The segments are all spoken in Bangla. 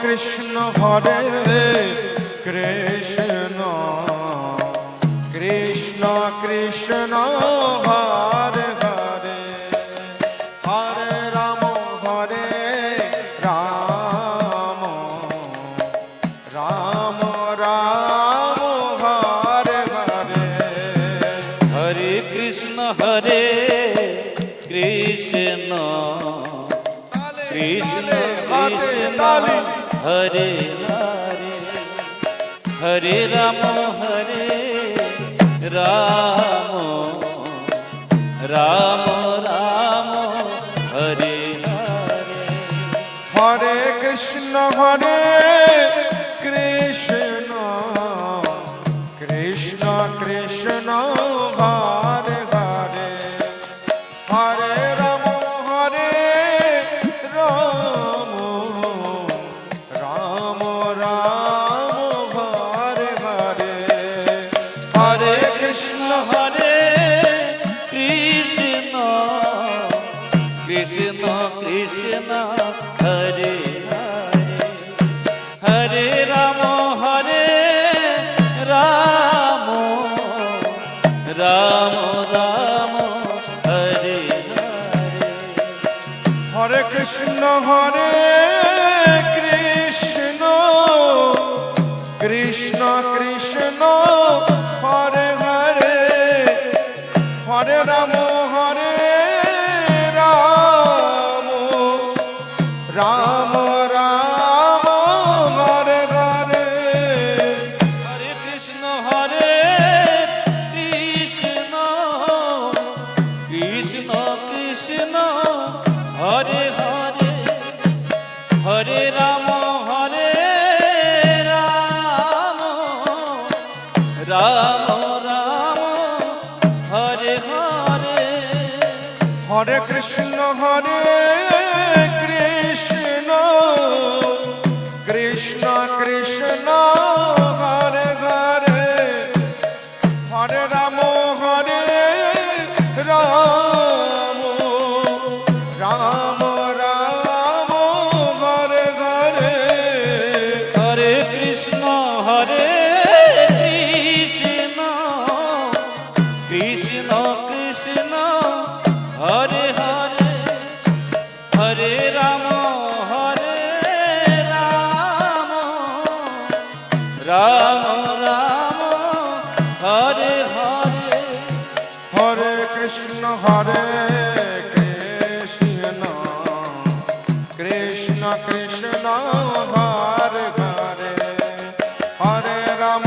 কৃষ্ণ হরে কৃষ্ণ কৃষ্ণ কৃষ্ণ হরে হরে হরে রাম রাম রাম হরে হরে হরে কৃষ্ণ কৃষ্ণ কৃষ্ণ হরে হরে হরে রাম রাম রাম হরে হরে হরে কৃষ্ণ কৃষ্ণ কৃষ্ণ কৃষ্ণ হরে হরে হরে রাম রাম রাম হরে হরে হরে কৃষ্ণ কৃষ্ণ কৃষ্ণ কৃষ্ণ হরে হরে হরে রাম রাম রাম রাম হরে হরে হরে কৃষ্ণ কৃষ্ণ কৃষ্ণ কৃষ্ণ হরে হরে হরে রাম রাম রাম হরে হরে হরে কৃষ্ণ কৃষ্ণ কৃষ্ণ কৃষ্ণ হরে হরে হরে রাম রাম রাম হরে হরে হরে কৃষ্ণ কৃষ্ণ কৃষ্ণ কৃষ্ণ হরে হরে হরে রাম রাম রাম রাম হরে হরে হরে কৃষ্ণ কৃষ্ণ কৃষ্ণ কৃষ্ণ হরে হরে হরে রাম রাম রাম হরে হরে হরে কৃষ্ণ কৃষ্ণ কৃষ্ণ কৃষ্ণ হরে হরে হরে রাম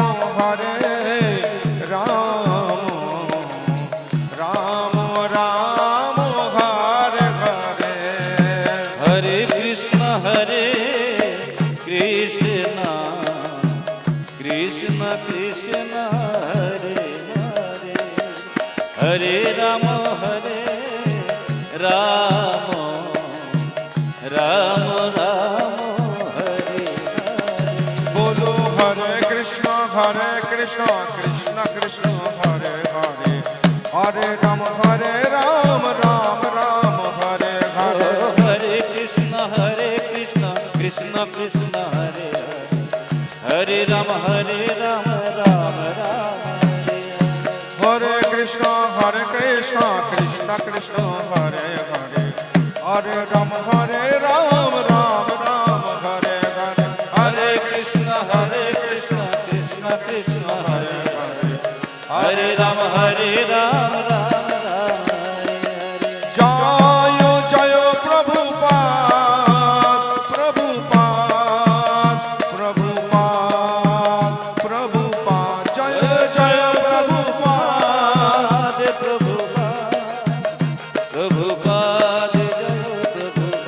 রাম রাম হরে হরে হরে কৃষ্ণ কৃষ্ণ কৃষ্ণ কৃষ্ণ হরে হরে হরে রাম রাম রাম হরে হরে বলো হরে কৃষ্ণ কৃষ্ণ কৃষ্ণ হরে হরে হরে রাম রাম রাম হরে হরে হরে কৃষ্ণ কৃষ্ণ কৃষ্ণ হরে হরে হরে রাম রাম রাম হরে হরে কৃষ্ণ কৃষ্ণ কৃষ্ণ হরে হরে হরে রাম রাম রাম হরে হরে হরে কৃষ্ণ কৃষ্ণ কৃষ্ণ হরে হরে হরে রাম রাম রাম হরে হরে জয় জয় প্রভুপাদ প্রভুপাদ প্রভুপাদ প্রভুপাদ জয় জয় প্রভুপাদ প্রভুপাদ প্রভুপাদ জয় প্রভুপাদ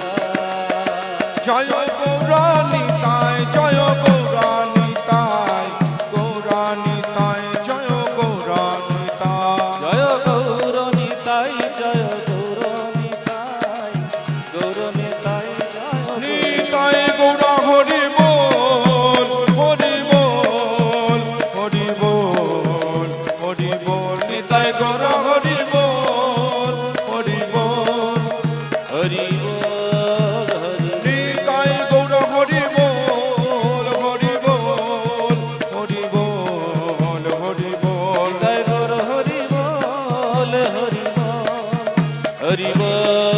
হরি বল